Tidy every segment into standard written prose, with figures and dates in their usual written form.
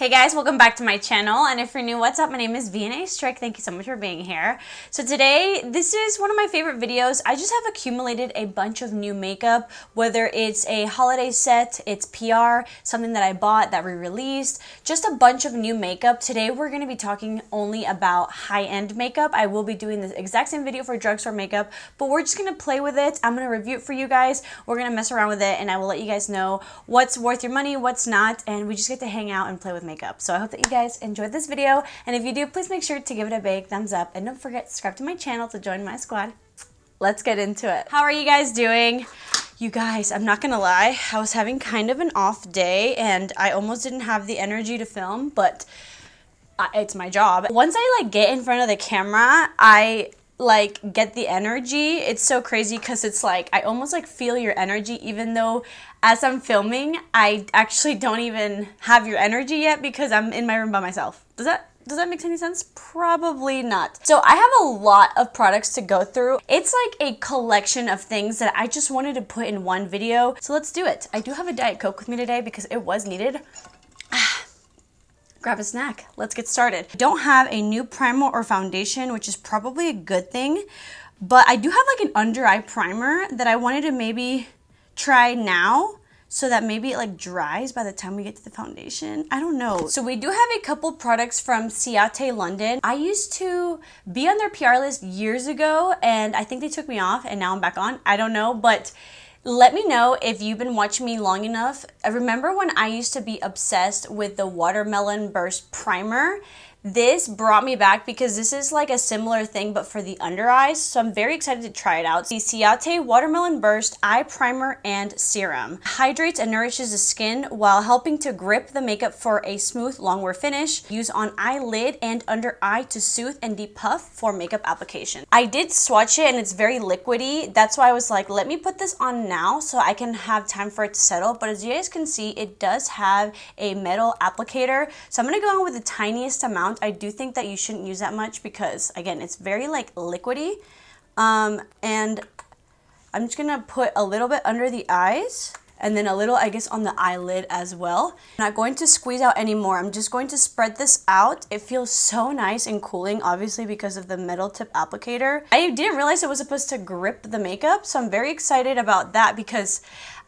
Hey guys, welcome back to my channel, and if you're new, what's up? My name is vianney.strick. Thank you so much for being here. So today, this is one of my favorite videos. I just have accumulated a bunch of new makeup, whether it's a holiday set, it's PR, something that I bought that we released, just a bunch of new makeup. Today we're going to be talking only about high-end makeup. I will be doing the exact same video for drugstore makeup, but we're just going to play with it. I'm going to review it for you guys. We're going to mess around with it, and I will let you guys know what's worth your money, what's not, and we just get to hang out and play with makeup. So I hope that you guys enjoyed this video, and if you do, please make sure to give it a big thumbs up, and don't forget to subscribe to my channel to join my squad. Let's get into it. How are you guys doing? You guys, I'm not gonna lie, I was having kind of an off day and I almost didn't have the energy to film, but it's my job. Once I get in front of the camera, I get the energy. It's so crazy because it's I almost feel your energy, even though as I'm filming I actually don't even have your energy yet because I'm in my room by myself. Does that make any sense? Probably not. So I have a lot of products to go through. It's like a collection of things that I just wanted to put in one video. So let's do it. I do have a Diet Coke with me today because it was needed. Grab a snack. Let's get started. I don't have a new primer or foundation, which is probably a good thing, but I do have an under eye primer that I wanted to maybe try now so that maybe it dries by the time we get to the foundation. I don't know. So we do have a couple products from Ciate London. I used to be on their PR list years ago and I think they took me off and now I'm back on. I don't know, but let me know if you've been watching me long enough. I remember when I used to be obsessed with the Watermelon Burst Primer. This brought me back because this is a similar thing but for the under eyes, so I'm very excited to try it out. The Ciate Watermelon Burst Eye Primer and Serum hydrates and nourishes the skin while helping to grip the makeup for a smooth long-wear finish. Use on eyelid and under eye to soothe and depuff for makeup application. I did swatch it and it's very liquidy. That's why I was let me put this on now so I can have time for it to settle. But as you guys can see, it does have a metal applicator, so I'm gonna go on with the tiniest amount. I do think that you shouldn't use that much because, again, it's very liquidy. And I'm just gonna put a little bit under the eyes and then a little, I guess, on the eyelid as well. I'm not going to squeeze out anymore. I'm just going to spread this out. It feels so nice and cooling, obviously because of the metal tip applicator. I didn't realize it was supposed to grip the makeup, so I'm very excited about that because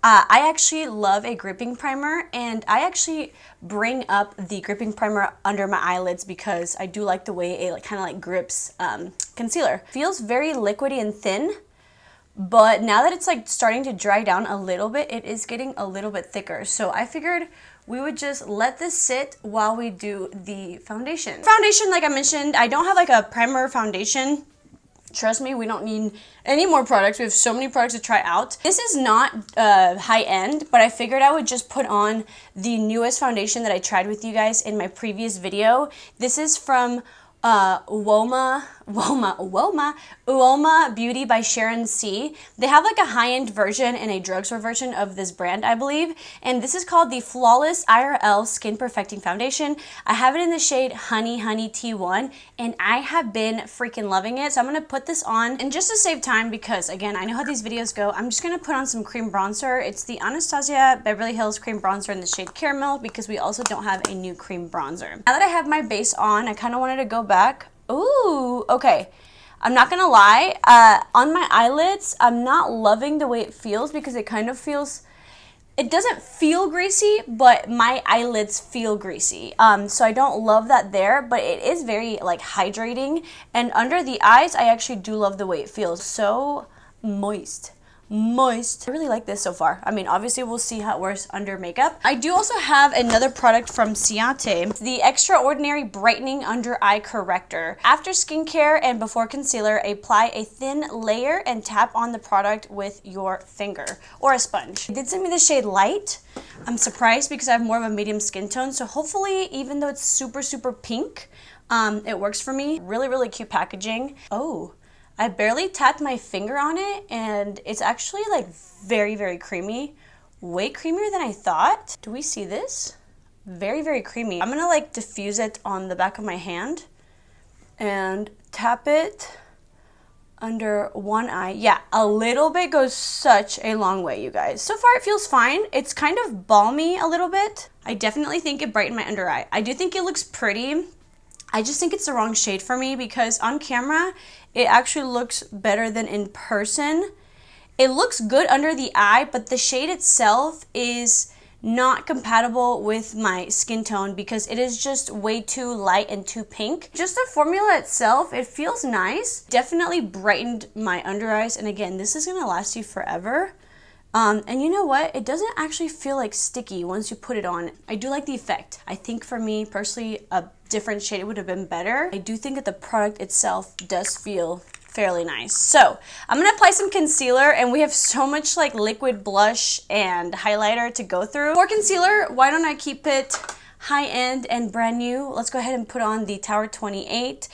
I actually love a gripping primer, and I actually bring up the gripping primer under my eyelids because I do like the way it kind of grips concealer. Feels very liquidy and thin, but now that it's starting to dry down a little bit, it is getting a little bit thicker. So I figured we would just let this sit while we do the foundation. Foundation, like I mentioned, I don't have a primer foundation. Trust me, we don't need any more products. We have so many products to try out. This is not high-end, but I figured I would just put on the newest foundation that I tried with you guys in my previous video. This is from Uoma Beauty by Sharon C. They have a high-end version and a drugstore version of this brand, I believe, and this is called the Flawless IRL Skin Perfecting Foundation. I have it in the shade Honey T1, and I have been freaking loving it. So I'm gonna put this on, and just to save time, because again, I know how these videos go, I'm just gonna put on some cream bronzer. It's the Anastasia Beverly Hills cream bronzer in the shade Caramel because we also don't have a new cream bronzer. Now that I have my base on, I kind of wanted to go back. Ooh, okay. I'm not gonna lie, on my eyelids, I'm not loving the way it feels because it kind of feels, it doesn't feel greasy, but my eyelids feel greasy. So I don't love that there, but it is very hydrating. And under the eyes, I actually do love the way it feels. So moist. I really like this so far. I mean, obviously we'll see how it works under makeup. I do also have another product from Ciate, the Extraordinary Brightening Under Eye Corrector. After skincare and before concealer, apply a thin layer and tap on the product with your finger or a sponge. It did send me the shade Light. I'm surprised because I have more of a medium skin tone, so hopefully, even though it's super pink, it works for me. Really cute packaging. Oh, I barely tapped my finger on it and it's actually very creamy. Way creamier than I thought. Do we see this? Very creamy. I'm gonna diffuse it on the back of my hand and tap it under one eye. Yeah, a little bit goes such a long way, you guys. So far it feels fine. It's kind of balmy a little bit. I definitely think it brightened my under eye. I do think it looks pretty. I just think it's the wrong shade for me because on camera, it actually looks better than in person. It looks good under the eye, but the shade itself is not compatible with my skin tone because it is just way too light and too pink. Just the formula itself, it feels nice. Definitely brightened my under eyes, and again, this is gonna last you forever. And you know what? It doesn't actually feel like sticky once you put it on. I do like the effect. I think for me personally, a different shade would have been better. I do think that the product itself does feel fairly nice. So I'm gonna apply some concealer, and we have so much like liquid blush and highlighter to go through. For concealer, why don't I keep it high-end and brand new? Let's go ahead and put on the Tower 28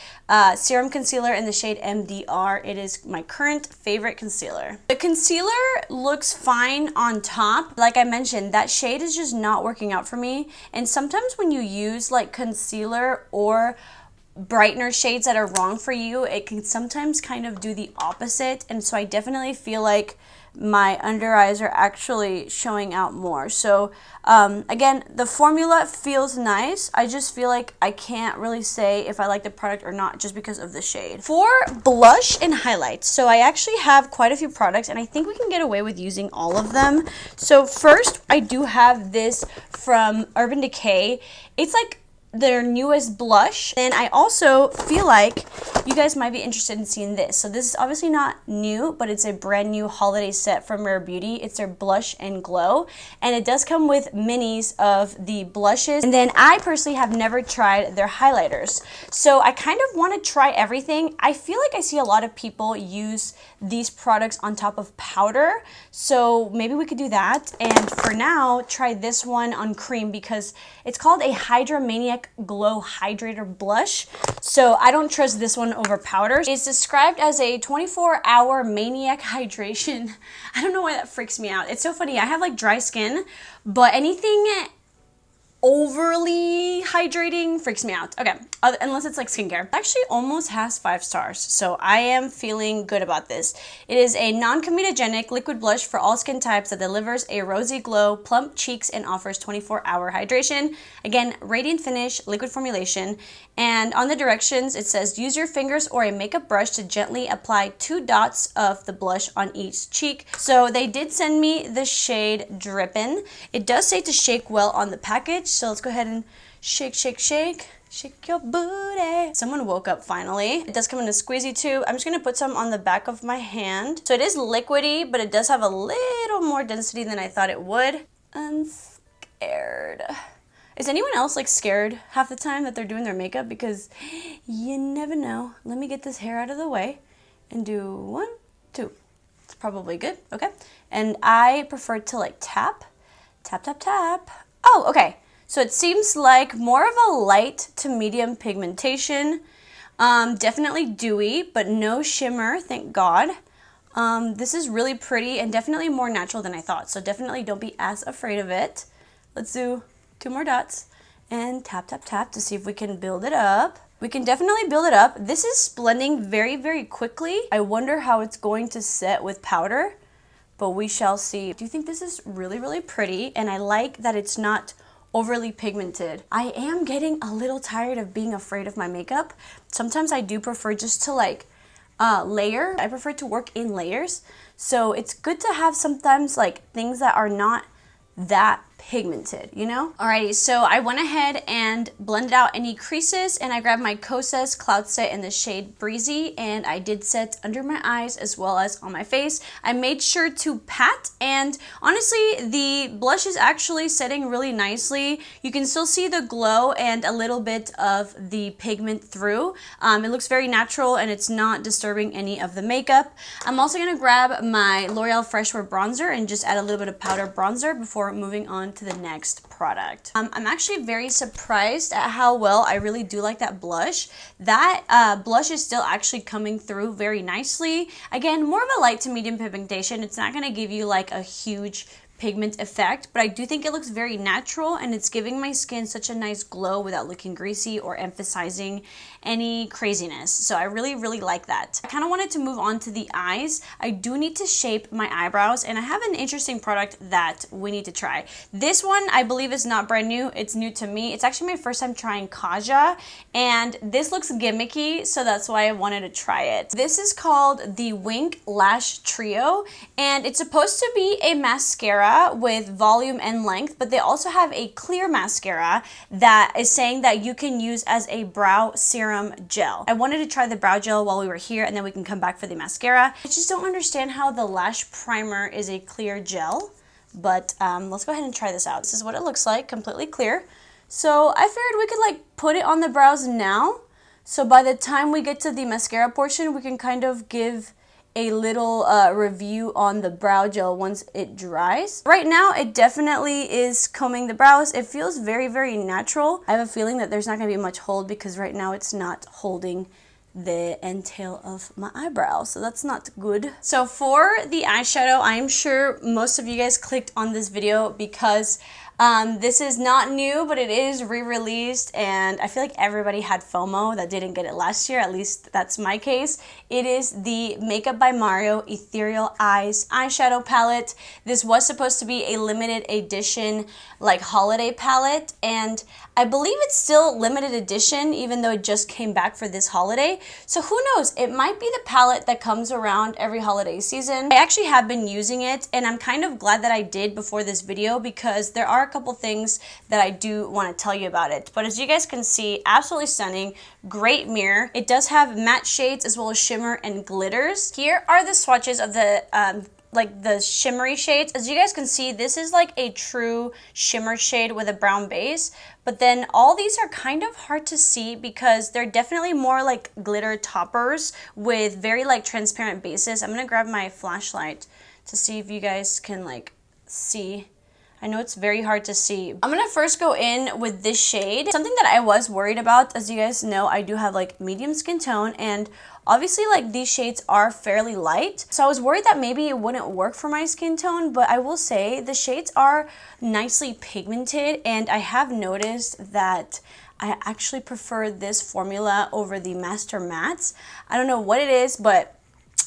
Serum Concealer in the shade MDR. It is my current favorite concealer. The concealer looks fine on top. Like I mentioned, that shade is just not working out for me. And sometimes when you use like concealer or brightener shades that are wrong for you, it can sometimes kind of do the opposite. And so I definitely feel like my under eyes are actually showing out more. So again, the formula feels nice. I just feel like I can't really say if I like the product or not just because of the shade. For blush and highlights, so I actually have quite a few products, and I think we can get away with using all of them. So first, I do have this from Urban Decay. It's like their newest blush, and I also feel like you guys might be interested in seeing this. So this is obviously not new, but it's a brand new holiday set from Rare Beauty. It's their Blush and Glow, and it does come with minis of the blushes. And then I personally have never tried their highlighters, so I kind of want to try everything. I feel like I see a lot of people use these products on top of powder, so maybe we could do that. And for now, try this one on cream because it's called a Hydromaniac Glow Hydrator Blush. So I don't trust this one over powders. It's described as a 24-hour maniac hydration. I don't know why that freaks me out. It's so funny. I have like dry skin, but anything overly hydrating freaks me out. Okay, unless it's like skincare. It actually almost has 5 stars, so I am feeling good about this. It is a non-comedogenic liquid blush for all skin types that delivers a rosy glow, plump cheeks, and offers 24-hour hydration. Again, radiant finish, liquid formulation. And on the directions, it says use your fingers or a makeup brush to gently apply 2 dots of the blush on each cheek. So they did send me the shade Drippin'. It does say to shake well on the package. So let's go ahead and shake, shake, shake. Shake your booty. Someone woke up finally. It does come in a squeezy tube. I'm just gonna put some on the back of my hand. So it is liquidy, but it does have a little more density than I thought it would. I'm scared. Is anyone else like scared half the time that they're doing their makeup? Because you never know. Let me get this hair out of the way and do 1, 2. It's probably good, okay? And I prefer to like tap, tap, tap, tap. Oh, okay. So it seems like more of a light to medium pigmentation. Definitely dewy, but no shimmer, thank God. This is really pretty and definitely more natural than I thought. So definitely don't be as afraid of it. Let's do 2 more dots and tap, tap, tap to see if we can build it up. We can definitely build it up. This is blending very, very quickly. I wonder how it's going to set with powder, but we shall see. I do think this is really, really pretty, and I like that it's not overly pigmented. I am getting a little tired of being afraid of my makeup. Sometimes I do prefer just to like layer. I prefer to work in layers. So it's good to have sometimes like things that are not that pigmented, you know? Alrighty, so I went ahead and blended out any creases, and I grabbed my Kosas Cloud Set in the shade Breezy, and I did set under my eyes as well as on my face. I made sure to pat, and honestly, the blush is actually setting really nicely. You can still see the glow and a little bit of the pigment through. It looks very natural, and it's not disturbing any of the makeup. I'm also gonna grab my L'Oreal Fresh Wear Bronzer and just add a little bit of powder bronzer before moving on to the next product. I'm actually very surprised at how well I really do like that blush. That blush is still actually coming through very nicely. Again, more of a light to medium pigmentation. It's not going to give you like a huge pigment effect, but I do think it looks very natural and it's giving my skin such a nice glow without looking greasy or emphasizing any craziness. So I really, really like that. I kind of wanted to move on to the eyes. I do need to shape my eyebrows, and I have an interesting product that we need to try. This one I believe is not brand new. It's new to me. It's actually my first time trying Kaja, and this looks gimmicky, so that's why I wanted to try it. This is called the Wink Lash Trio, and it's supposed to be a mascara with volume and length, but they also have a clear mascara that is saying that you can use as a brow serum gel. I wanted to try the brow gel while we were here, and then we can come back for the mascara. I just don't understand how the lash primer is a clear gel, but let's go ahead and try this out. This is what it looks like, completely clear. So I figured we could like put it on the brows now, so by the time we get to the mascara portion, we can kind of give a little review on the brow gel once it dries. Right now, it definitely is combing the brows. It feels very, very natural. I have a feeling that there's not gonna be much hold because right now it's not holding the end tail of my eyebrow, so that's not good. So for the eyeshadow, I'm sure most of you guys clicked on this video because this is not new, but it is re-released, and I feel like everybody had FOMO that didn't get it last year. At least that's my case. It is the Makeup by Mario Ethereal Eyes eyeshadow palette. This was supposed to be a limited edition, like holiday palette, and I believe it's still limited edition, even though it just came back for this holiday. So who knows? It might be the palette that comes around every holiday season. I actually have been using it, and I'm kind of glad that I did before this video because there are a couple things that I do want to tell you about it. But as you guys can see, absolutely stunning, great mirror. It does have matte shades as well as shimmer and glitters. Here are the swatches of the like the shimmery shades. As you guys can see, this is like a true shimmer shade with a brown base, but then all these are kind of hard to see because they're definitely more like glitter toppers with very like transparent bases. I'm gonna grab my flashlight to see if you guys can like see. I know it's very hard to see. I'm gonna first go in with this shade. Something that I was worried about, as you guys know, I do have like medium skin tone, and obviously like these shades are fairly light. So I was worried that maybe it wouldn't work for my skin tone, but I will say the shades are nicely pigmented, and I have noticed that I actually prefer this formula over the Master Mattes. I don't know what it is, but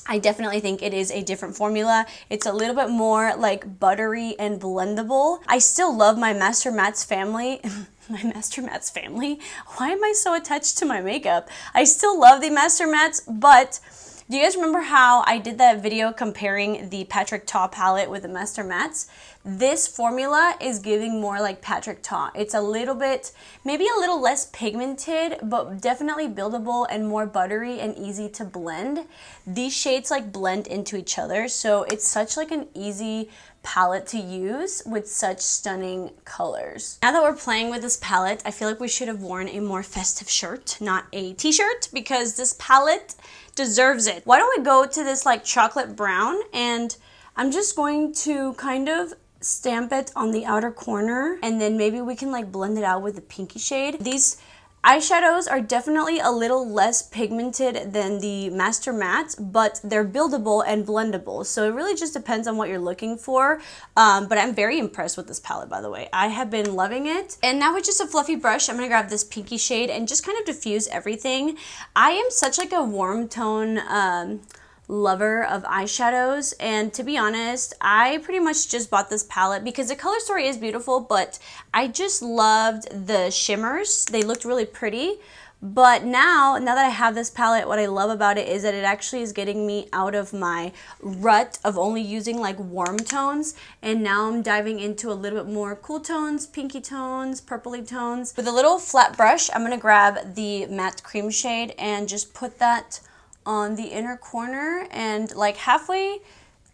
I definitely think it is a different formula. It's a little bit more like buttery and blendable. I still love my Master Mattes family. My Master Mattes family? Why am I so attached to my makeup? I still love the Master Mattes, but do you guys remember how I did that video comparing the Patrick Ta palette with the Master Mattes? This formula is giving more like Patrick Ta. It's a little bit, maybe a little less pigmented, but definitely buildable and more buttery and easy to blend. These shades like blend into each other, so it's such like an easy palette to use with such stunning colors. Now that we're playing with this palette, I feel like we should have worn a more festive shirt, not a t-shirt, because this palette deserves it. Why don't we go to this like chocolate brown, and I'm just going to kind of stamp it on the outer corner, and then maybe we can like blend it out with the pinky shade. These eyeshadows are definitely a little less pigmented than the Master Mattes, but they're buildable and blendable. So it really just depends on what you're looking for. But I'm very impressed with this palette, by the way. I have been loving it. And now with just a fluffy brush, I'm gonna grab this pinky shade and just kind of diffuse everything. I am such like a warm tone lover of eyeshadows, and to be honest, I pretty much just bought this palette because the color story is beautiful, but I just loved the shimmers. They looked really pretty. But now that I have this palette, what I love about it is that it actually is getting me out of my rut of only using like warm tones, and now I'm diving into a little bit more cool tones, pinky tones, purpley tones. With a little flat brush, I'm gonna grab the matte cream shade and just put that on the inner corner and like halfway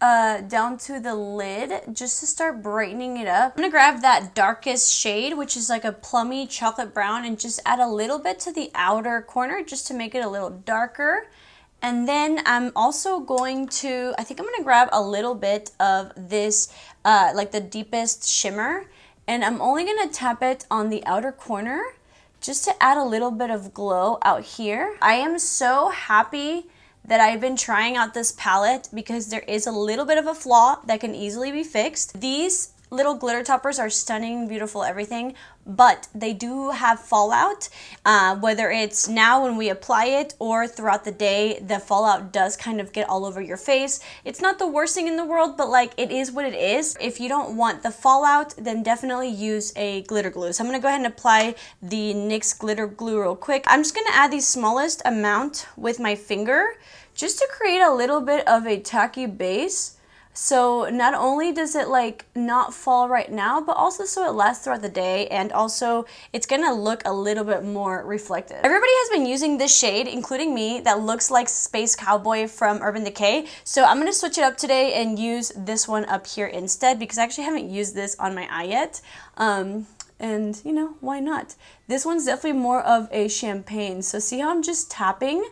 down to the lid, just to start brightening it up. I'm gonna grab that darkest shade, which is like a plummy chocolate brown, and just add a little bit to the outer corner just to make it a little darker. And then I'm also going to, I think I'm gonna grab a little bit of this like the deepest shimmer, and I'm only gonna tap it on the outer corner just to add a little bit of glow out here. I am so happy that I've been trying out this palette because there is a little bit of a flaw that can easily be fixed. These little glitter toppers are stunning, beautiful, everything, but they do have fallout. Whether it's now when we apply it or throughout the day, the fallout does kind of get all over your face. It's not the worst thing in the world, but like it is what it is. If you don't want the fallout, then definitely use a glitter glue. So I'm gonna go ahead and apply the NYX glitter glue real quick. I'm just gonna add the smallest amount with my finger just to create a little bit of a tacky base. So not only does it like not fall right now, but also so it lasts throughout the day, and also it's gonna look a little bit more reflective. Everybody has been using this shade, including me, that looks like Space Cowboy from Urban Decay. So I'm gonna switch it up today and use this one up here instead because I actually haven't used this on my eye yet. And you know, why not? This one's definitely more of a champagne. So see how I'm just tapping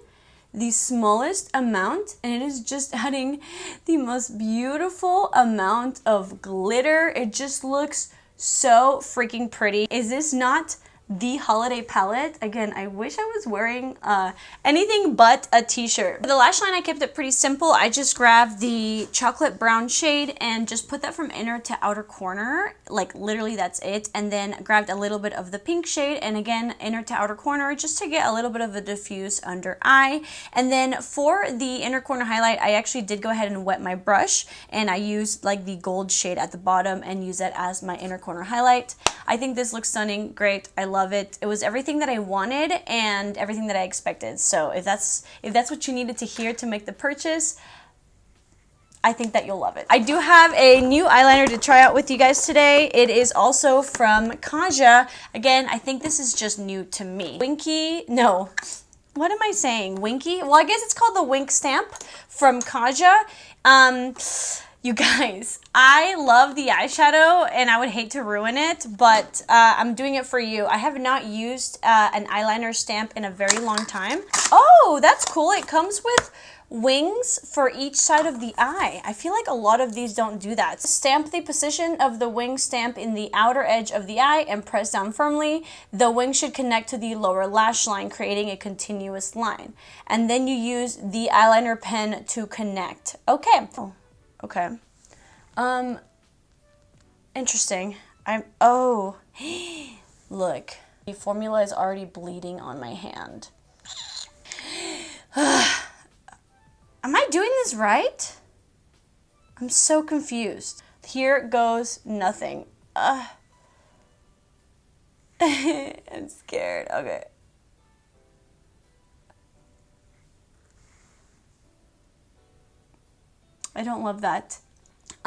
the smallest amount, and it is just adding the most beautiful amount of glitter. It just looks so freaking pretty. Is this not the holiday palette? Again, I wish I was wearing anything but a t-shirt. For the lash line, I kept it pretty simple. I just grabbed the chocolate brown shade and just put that from inner to outer corner. Like literally that's it. And then grabbed a little bit of the pink shade and again, inner to outer corner just to get a little bit of a diffuse under eye. And then for the inner corner highlight, I actually did go ahead and wet my brush and I used like the gold shade at the bottom and use that as my inner corner highlight. I think this looks stunning, great, I love it. It was everything that I wanted and everything that I expected. So if that's what you needed to hear to make the purchase, I think that you'll love it. I do have a new eyeliner to try out with you guys today. It is also from Kaja. Again, I think this is just new to me. Winky, no. What am I saying? Winky? Well, I guess it's called the Wink Stamp from Kaja. You guys, I love the eyeshadow and I would hate to ruin it, but I'm doing it for you. I have not used an eyeliner stamp in a very long time. Oh, that's cool. It comes with wings for each side of the eye. I feel like a lot of these don't do that. Stamp the position of the wing stamp in the outer edge of the eye and press down firmly. The wing should connect to the lower lash line, creating a continuous line. And then you use the eyeliner pen to connect. Okay. Oh. Okay. Interesting. Oh, look, the formula is already bleeding on my hand. Am I doing this right? I'm so confused. Here goes nothing. I'm scared. Okay. I don't love that.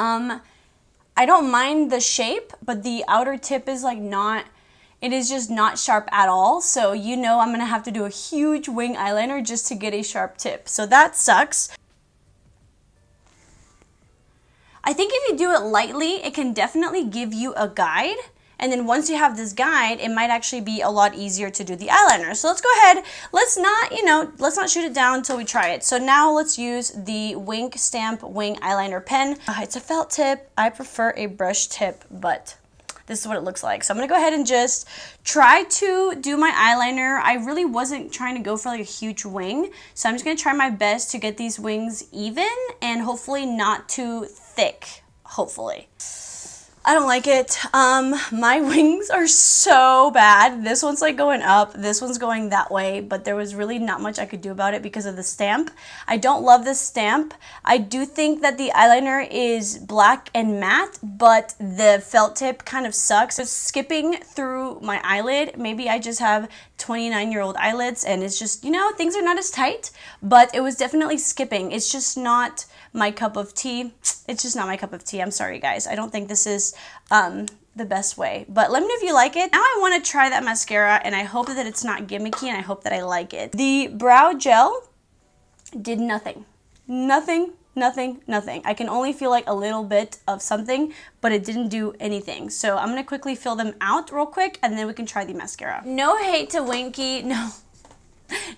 I don't mind the shape, but the outer tip is like not, it is just not sharp at all. So you know I'm gonna have to do a huge wing eyeliner just to get a sharp tip. So that sucks. I think if you do it lightly, it can definitely give you a guide. And then once you have this guide, it might actually be a lot easier to do the eyeliner. So let's go ahead. Let's not shoot it down until we try it. So now let's use the Wink Stamp Wing Eyeliner Pen. It's a felt tip. I prefer a brush tip, but this is what it looks like. So I'm gonna go ahead and just try to do my eyeliner. I really wasn't trying to go for like a huge wing. So I'm just gonna try my best to get these wings even and hopefully not too thick, hopefully. I don't like it. My wings are so bad. This one's like going up, this one's going that way, but there was really not much I could do about it because of the stamp. I don't love this stamp. I do think that the eyeliner is black and matte, but the felt tip kind of sucks. It's skipping through my eyelid. Maybe I just have 29-year-old eyelids and it's just, you know, things are not as tight, but it was definitely skipping. It's just not my cup of tea. It's just not my cup of tea. I'm sorry, guys. I don't think this is the best way, but let me know if you like it. Now I want to try that mascara and I hope that it's not gimmicky and I hope that I like it. The brow gel did nothing. Nothing. I can only feel like a little bit of something, but it didn't do anything. So I'm gonna quickly fill them out real quick and then we can try the mascara. No hate to Winky. No.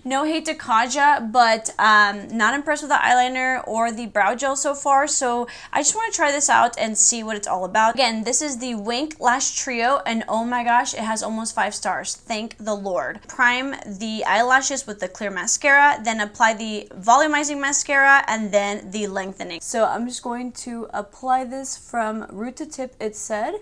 No hate to Kaja, but not impressed with the eyeliner or the brow gel so far, so I just want to try this out and see what it's all about. Again, this is the Wink Lash Trio, and oh my gosh, it has almost 5 stars. Thank the Lord. Prime the eyelashes with the clear mascara, then apply the volumizing mascara, and then the lengthening. So I'm just going to apply this from root to tip, it said.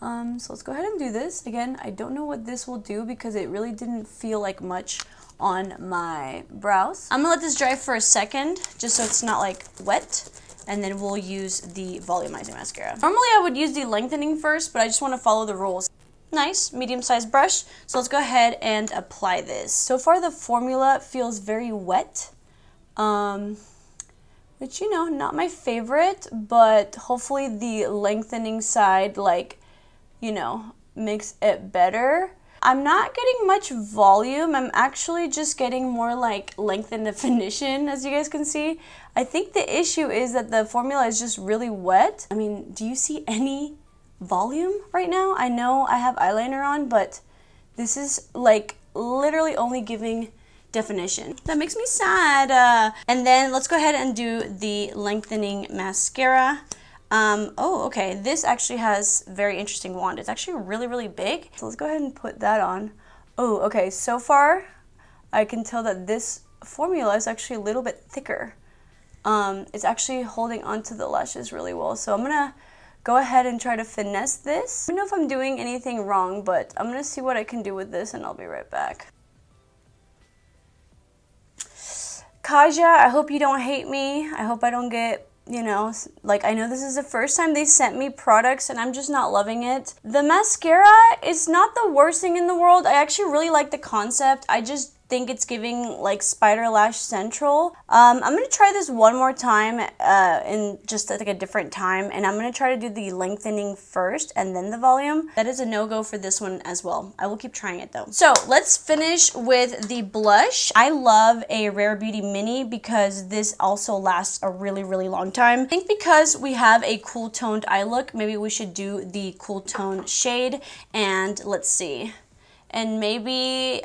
So let's go ahead and do this. Again, I don't know what this will do because it really didn't feel like much on my brows. I'm gonna let this dry for a second just so it's not like wet, and then we'll use the volumizing mascara. Normally I would use the lengthening first, but I just want to follow the rules. Nice medium-sized brush, so let's go ahead and apply this. So far the formula feels very wet, which, you know, not my favorite, but hopefully the lengthening side, like, you know, makes it better. I'm not getting much volume. I'm actually just getting more like length and definition, as you guys can see. I think the issue is that the formula is just really wet. I mean, do you see any volume right now? I know I have eyeliner on, but this is like literally only giving definition. That makes me sad. And then let's go ahead and do the lengthening mascara. Oh, okay, this actually has very interesting wand. It's actually really, really big. So let's go ahead and put that on. Oh, okay, so far I can tell that this formula is actually a little bit thicker. It's actually holding onto the lashes really well. So I'm gonna go ahead and try to finesse this. I don't know if I'm doing anything wrong, but I'm gonna see what I can do with this and I'll be right back. Kaja, I hope you don't hate me. I hope I don't get, you know, like, I know this is the first time they sent me products and I'm just not loving it. The mascara is not the worst thing in the world. I actually really like the concept. I just think it's giving like Spider Lash Central. I'm gonna try this one more time in just like a different time, and I'm gonna try to do the lengthening first and then the volume. That is a no-go for this one as well. I will keep trying it though. So let's finish with the blush. I love a Rare Beauty mini because this also lasts a really, really long time. I think because we have a cool toned eye look, maybe we should do the cool tone shade, and let's see, and maybe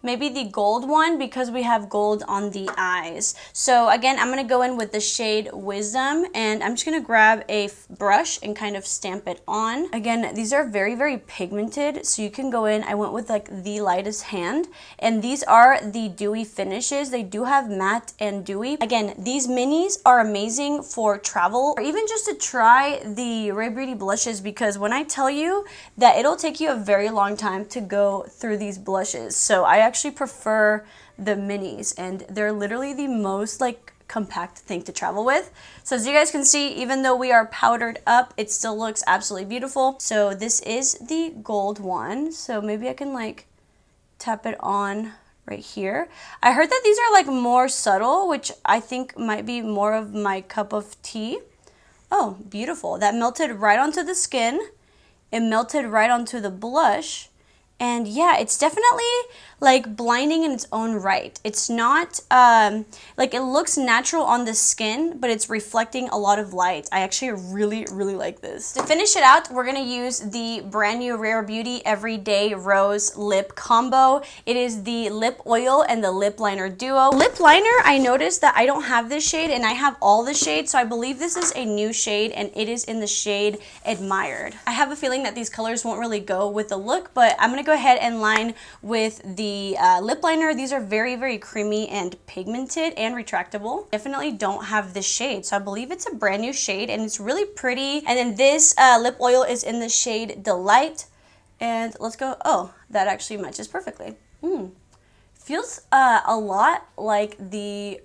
the gold one because we have gold on the eyes. So again, I'm gonna go in with the shade Wisdom, and I'm just gonna grab a brush and kind of stamp it on. Again, these are very, very pigmented, so you can go in. I went with like the lightest hand, and these are the dewy finishes. They do have matte and dewy. Again, these minis are amazing for travel or even just to try the Rare Beauty blushes, because when I tell you that it'll take you a very long time to go through these blushes. So I actually prefer the minis, and they're literally the most like compact thing to travel with. So as you guys can see, even though we are powdered up, it still looks absolutely beautiful. So this is the gold one, so maybe I can like tap it on right here. I heard that these are like more subtle, which I think might be more of my cup of tea. Oh, beautiful. That melted right onto the skin. It melted right onto the blush. And yeah, it's definitely like blinding in its own right. It's not, like, it looks natural on the skin, but it's reflecting a lot of light. I actually really, really like this. To finish it out, we're gonna use the brand new Rare Beauty Everyday Rose Lip Combo. It is the lip oil and the lip liner duo. Lip liner, I noticed that I don't have this shade and I have all the shades, so I believe this is a new shade and it is in the shade Admired. I have a feeling that these colors won't really go with the look, but I'm gonna go ahead and line with the lip liner. These are very, very creamy and pigmented and retractable. Definitely don't have this shade, so I believe it's a brand new shade and it's really pretty. And then this lip oil is in the shade Delight, and let's go. Oh, that actually matches perfectly. Feels a lot like the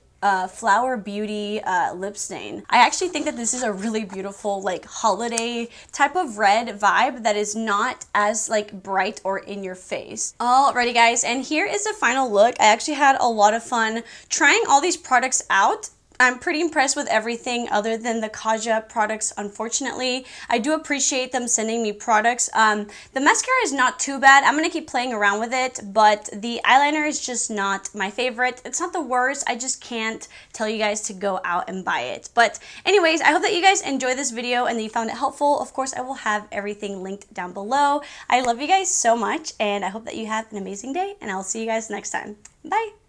Flower Beauty lip stain. I actually think that this is a really beautiful like holiday type of red vibe that is not as like bright or in your face. Alrighty guys, and here is the final look. I actually had a lot of fun trying all these products out. I'm pretty impressed with everything other than the Kaja products, unfortunately. I do appreciate them sending me products. The mascara is not too bad. I'm going to keep playing around with it, but the eyeliner is just not my favorite. It's not the worst. I just can't tell you guys to go out and buy it. But anyways, I hope that you guys enjoyed this video and that you found it helpful. Of course, I will have everything linked down below. I love you guys so much, and I hope that you have an amazing day, and I'll see you guys next time. Bye!